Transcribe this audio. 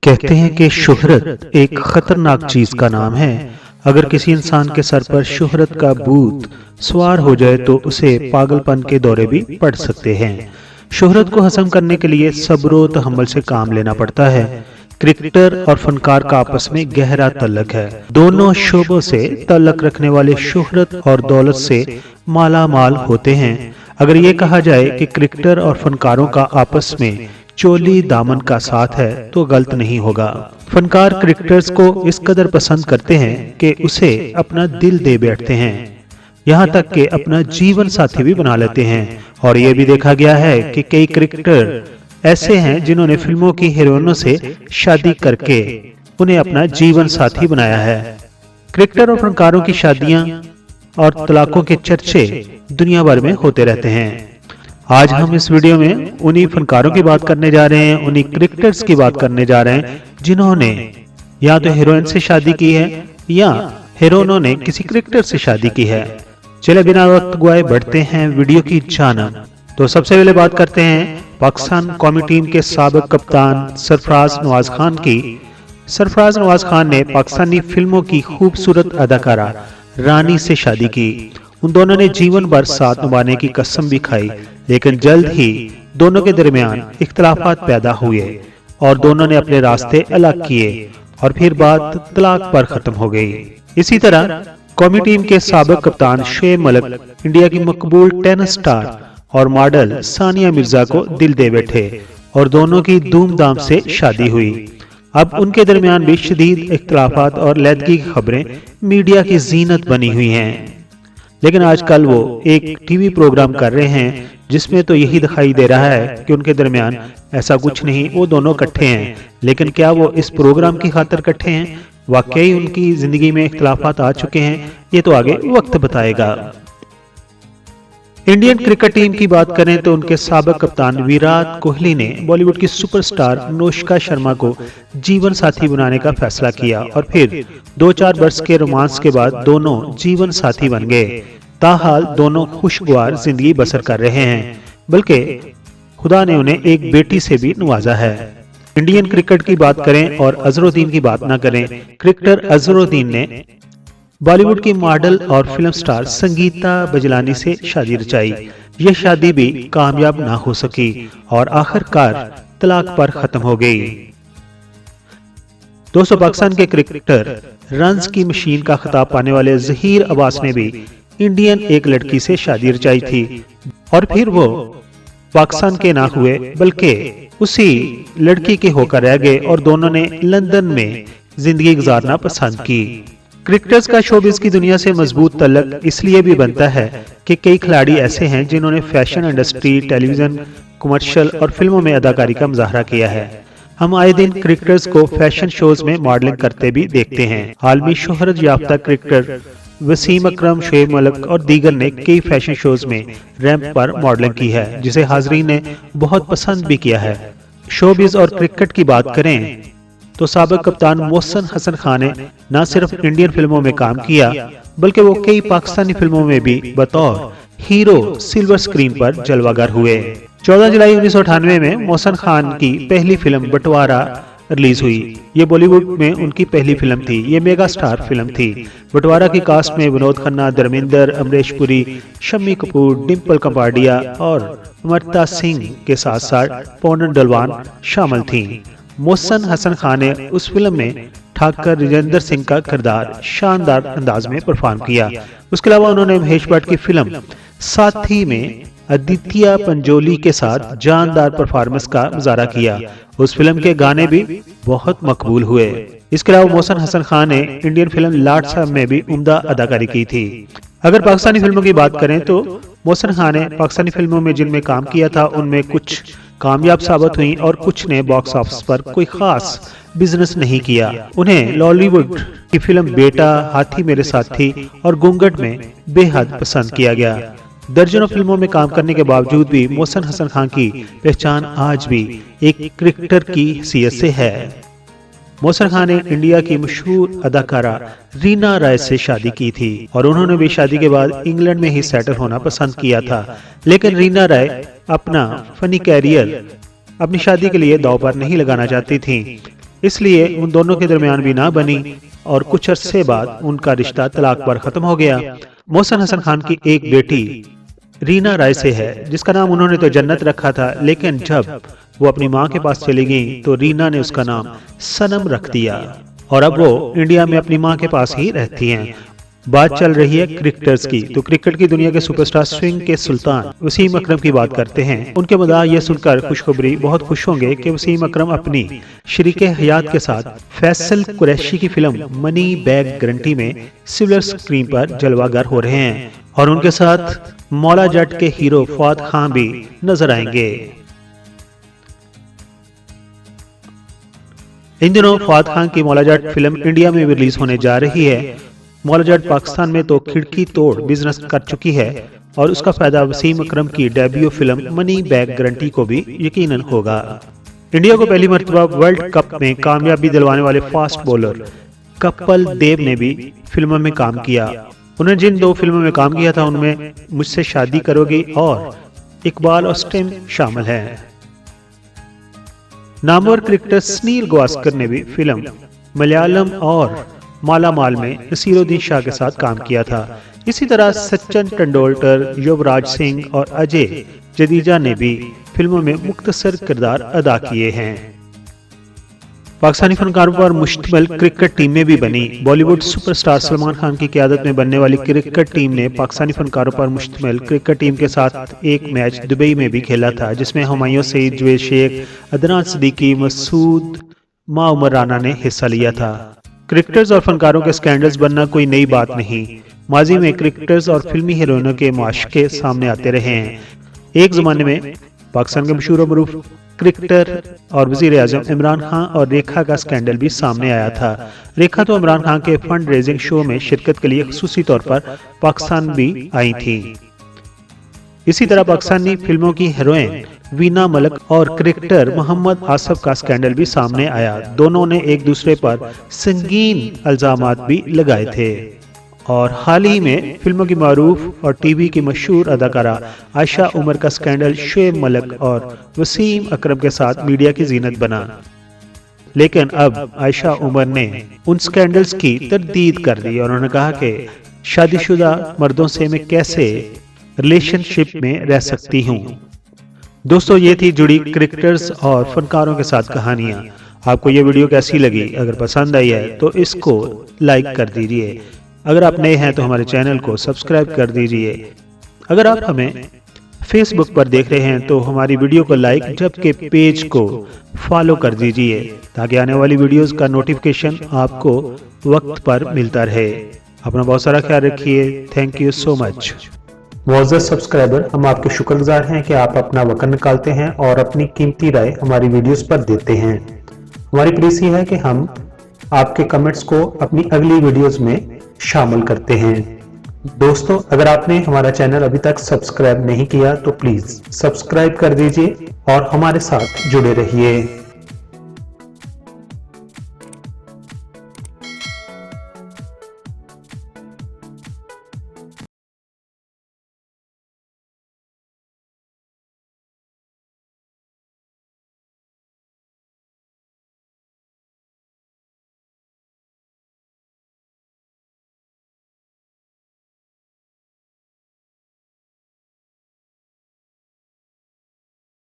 कहते हैं कि शोहरत एक खतरनाक चीज का नाम है। अगर किसी इंसान के सर पर शोहरत का भूत सवार हो जाए तो उसे पागलपन के दौरे भी पड़ सकते हैं। शोहरत को हजम करने के लिए सब्र व तहम्मुल से काम लेना पड़ता है। क्रिकेटर और फनकार का आपस में गहरा तल्लक है। दोनों शोबों से तल्लक रखने वाले शोहरत और दौलत से माला माल होते हैं। अगर ये कहा जाए कि क्रिकेटर और फनकारों का आपस में चोली दामन का साथ है तो गलत नहीं होगा। फनकार क्रिकेटर्स को इस कदर पसंद करते हैं कि उसे अपना दिल दे बैठते हैं, यहाँ तक कि अपना जीवन साथी भी बना लेते हैं। और यह भी देखा गया है कि कई क्रिकेटर ऐसे हैं जिन्होंने फिल्मों की हीरोइनों से शादी करके उन्हें अपना जीवन साथी बनाया है। क्रिकेटर और फनकारों की शादियां और तलाकों के चर्चे दुनिया भर में होते रहते हैं। आज हम इस वीडियो में उन्हीं फनकारों की बात करने जा रहे हैं, उन्हीं क्रिकेटर्स की बात करने जा रहे हैं जिन्होंने या तो हीरोइन से शादी की है या हीरोइनों ने किसी क्रिकेटर से शादी की है। चले बिना वक्त गवाए बढ़ते हैं वीडियो की जानब। तो सबसे पहले बात करते हैं पाकिस्तान कौमी टीम के साबिक कप्तान सरफराज नवाज खान की। सरफराज नवाज खान ने पाकिस्तानी फिल्मों की खूबसूरत अदाकारा रानी से शादी की। उन दोनों ने जीवन भर साथ निभाने की कसम भी खाई, लेकिन जल्द ही दोनों के दरमियान इख्तलाफात पैदा हुए और दोनों ने अपने रास्ते अलग किए और फिर बात तलाक पर खत्म हो गई। इसी तरह कौमी टीम के साबिक कप्तान शोएब मलिक इंडिया की मकबूल टेनिस स्टार और मॉडल सानिया मिर्जा को दिल दे बैठे और दोनों की धूमधाम से शादी हुई। अब उनके दरमियान भी शदीद इख्तलाफात और लैदगी की खबरें मीडिया की जीनत बनी हुई हैं। लेकिन आजकल वो एक टीवी प्रोग्राम कर रहे हैं जिसमें तो यही दिखाई दे रहा है कि उनके दरमियान ऐसा कुछ नहीं, वो दोनों इकट्ठे हैं। लेकिन क्या वो इस प्रोग्राम की खातिर इकट्ठे हैं? वाकई उनकी जिंदगी में इख्तलाफात आ चुके हैं? ये तो आगे वक्त बताएगा। इंडियन क्रिकेट टीम की बात करें तो उनके साबिक कप्तान विराट कोहली ने बॉलीवुड की सुपरस्टार अनुष्का शर्मा को जीवन साथी बनाने का फैसला किया और फिर 2-4 वर्ष के रोमांस के बाद दोनों जीवन साथी बन गए। ताहाल दोनों खुशगवार जिंदगी बसर कर रहे हैं, बल्कि खुदा ने उन्हें एक बेटी से भी नवाजा है। इंडियन क्रिकेट की बात करें और अजहरुद्दीन की बात न करें। क्रिकेटर अजहरुद्दीन ने बॉलीवुड की मॉडल और फिल्म स्टार संगीता बजलानी से शादी रचाई। यह शादी भी कामयाब ना हो सकी और आखिरकार तलाक पर खत्म हो गई। दोस्तों, पाकिस्तान के क्रिकेटर रन्स की मशीन का खिताब पाने वाले जहीर अब्बास ने भी इंडियन एक लड़की से शादी रचाई थी और फिर वो पाकिस्तान के ना हुए बल्कि उसी लड़की के होकर रह गए और दोनों ने लंदन में जिंदगी गुजारना पसंद की। क्रिकेटर्स का शोबिज़ की दुनिया से मजबूत तल्लक इसलिए भी बनता है कि कई खिलाड़ी ऐसे हैं जिन्होंने फैशन इंडस्ट्री, टेलीविजन, कमर्शियल और फिल्मों में अदाकारी का मुजाहरा किया है। हम आए दिन क्रिकेटर्स को फैशन शोज में मॉडलिंग करते भी देखते हैं। आलमी शोहरत याफ्ता क्रिकेटर वसीम अकरम, शोएब मलिक और दीगर ने कई फैशन शोज में रैंप पर मॉडलिंग की है, जिसे हाजरीन ने बहुत पसंद भी किया है। शोबिज़ और क्रिकेट की बात करें तो साबिक कप्तान मोहसिन हसन खान ने न सिर्फ इंडियन फिल्मों में काम किया बल्कि वो कई पाकिस्तानी फिल्मों में भी बतौर हीरो सिल्वर स्क्रीन पर जलवागर हुए। 14 जुलाई 1998 में मोहसिन खान की पहली फिल्म बंटवारा रिलीज हुई। ये बॉलीवुड में उनकी पहली फिल्म थी। ये मेगा स्टार फिल्म थी। बंटवारा की कास्ट में विनोद खन्ना, धर्मेंद्र, अमरीश पुरी, शम्मी कपूर, डिम्पल कपाडिया और अमृता सिंह के साथ साथ पूनम डलवान शामिल थी। मोहसिन हसन खान ने उस फिल्म में ठाकर राजेंद्र सिंह का किरदार शानदार अंदाज में परफॉर्म किया। उसके अलावा उन्होंने महेश भट्ट की फिल्म साथी में आदित्य पंचोली के साथ जानदार परफॉर्मेंस का मुजाहरा किया। उस फिल्म के गाने भी बहुत मकबूल हुए। इसके अलावा मोहसिन हसन खान ने इंडियन फिल्म लाट साहब में भी उम्दा अदाकारी की थी। अगर पाकिस्तानी फिल्मों की बात करें तो मोहसिन खान ने पाकिस्तानी फिल्मों में जिनमें काम किया था उनमें कुछ कामयाब साबित हुई और कुछ ने बॉक्स ऑफिस पर कोई खास बिजनेस नहीं किया। उन्हें लॉलीवुड की फिल्म बेटा, हाथी मेरे साथी और घूंघट में बेहद पसंद किया गया। दर्जनों फिल्मों में काम करने के बावजूद भी मोहसिन हसन खान की पहचान आज भी एक क्रिकेटर की हैसियत से है। मोहसिन खान ने इंडिया की मशहूर अदाकारा रीना राय से शादी की थी और उन्होंने भी शादी के बाद इंग्लैंड में ही सेटल होना पसंद किया था। लेकिन रीना राय अपना फनी कैरियर अपनी शादी के लिए दांव पर नहीं लगाना चाहती थीं, इसलिए उन दोनों के दरमियान भी ना बनी और कुछ अरसे बाद उनका रिश्ता तलाक पर खत्म हो गया। मोहसिन हसन खान की एक बेटी रीना राय से है, जिसका नाम उन्होंने तो जन्नत रखा था, लेकिन जब वो अपनी माँ के पास चली गई तो रीना ने उसका नाम सनम रख दिया और अब वो इंडिया में अपनी माँ के पास ही रहती हैं। बात चल रही है क्रिकेटर्स की, तो क्रिकेट की दुनिया के सुपरस्टार स्विंग के सुल्तान वसीम अकरम की बात करते हैं। उनके मदाह ये सुनकर खुशखबरी बहुत खुश होंगे कि वसीम अकरम अपनी शरीके हयात के साथ फैसल कुरैशी की फिल्म मनी बैग गारंटी में सिल्वर स्क्रीन पर जलवागर हो रहे हैं और उनके साथ मौला जट के हीरो फवाद खान भी नजर आएंगे। इन दिनों फवाद खान की मौला जट फिल्म इंडिया में भी रिलीज होने जा रही है। मौला जट पाकिस्तान में तो खिड़की तोड़ बिजनेस कर चुकी है और उसका फायदा वसीम अकरम की debut film money bag guarantee को भी यकीनन होगा। इंडिया को पहली मर्तबा वर्ल्ड कप में कामयाबी दिलवाने वाले फास्ट बॉलर कपिल देव ने भी फिल्मों में काम किया। उन्होंने जिन 2 फिल्मों में काम किया था उनमें मुझसे शादी करोगी और इकबाल और स्टिम शामिल है। नामवर क्रिकेटर सुनील गावस्कर ने भी फिल्म मलयालम और मालामाल में नसीरुद्दीन शाह के साथ काम किया था। इसी तरह सचिन तेंदुलकर, युवराज सिंह और अजय जडेजा ने भी फिल्मों में मुख्तसर किरदार अदा किए हैं। पाकिस्तानी फनकारों पर मुश्तमिल क्रिकेट टीमें भी बनी। बॉलीवुड सुपरस्टार सलमान खान की क़यादत में बनने वाली क्रिकेट टीम ने पाकिस्तानी फनकारों पर मुश्तमिल क्रिकेट टीम के साथ एक मैच दुबई में भी खेला था, जिसमें हुमायूं सईद, जवेद शेख, अदनान सिद्दीकी, मसूद माउमर राना ने हिस्सा लिया था। क्रिकेटर्स और फनकारों के स्कैंडल्स बनना कोई नई बात नहीं। माजी में क्रिकेटर्स और फिल्मी हीरोइनों के माशके सामने आते रहे हैं। एक जमाने में पाकिस्तान के मशहूर और मरूफ क्रिकेटर और वजीर आजम इमरान खान और रेखा का स्कैंडल भी सामने आया था। रेखा तो इमरान खान के फंड रेजिंग शो में शिरकत के लिए खुसूसी तौर पर पाकिस्तान भी आई थी। इसी तरह पाकिस्तानी फिल्मों की हीरोइन वीना मलिक और क्रिकेटर मोहम्मद आसिफ का स्कैंडल भी सामने आया। दोनों ने एक दूसरे पर संगीन इल्जामात भी लगाए थे और हाल ही में फिल्मों की मारूफ और टीवी की मशहूर अदाकारा आयशा उमर का स्कैंडल शुएब मलिक और वसीम अकरम के साथ मीडिया की जीनत बना। लेकिन अब आयशा उमर ने उन स्कैंडल्स की तरदीद कर दी और उन्होंने कहा कि शादीशुदा मर्दों से मैं कैसे रिलेशनशिप में रह सकती हूँ। दोस्तों, ये थी जुड़ी क्रिकेटर्स और फनकारों के साथ कहानियां। आपको ये वीडियो कैसी लगी? अगर पसंद आई है तो इसको लाइक कर दीजिए। अगर आप नए हैं तो हमारे चैनल को सब्सक्राइब कर दीजिए। अगर आप हमें फेसबुक पर देख रहे हैं तो हमारी वीडियो को लाइक जबकि पेज को फॉलो कर दीजिए ताकि आने वाली वीडियोस का नोटिफिकेशन आपको वक्त पर मिलता रहे। अपना बहुत सारा ख्याल रखिए। Thank you so much. मुअज़्ज़ज़ सब्सक्राइबर, हम आपके शुक्रगुजार हैं कि आप अपना वक्त निकालते हैं और अपनी कीमती राय हमारी वीडियोस पर देते हैं। हमारी प्लीज है कि हम आपके कमेंट्स को अपनी अगली वीडियोस में शामिल करते हैं। दोस्तों, अगर आपने हमारा चैनल अभी तक सब्सक्राइब नहीं किया तो प्लीज सब्सक्राइब कर दीजिए और हमारे साथ जुड़े रहिए।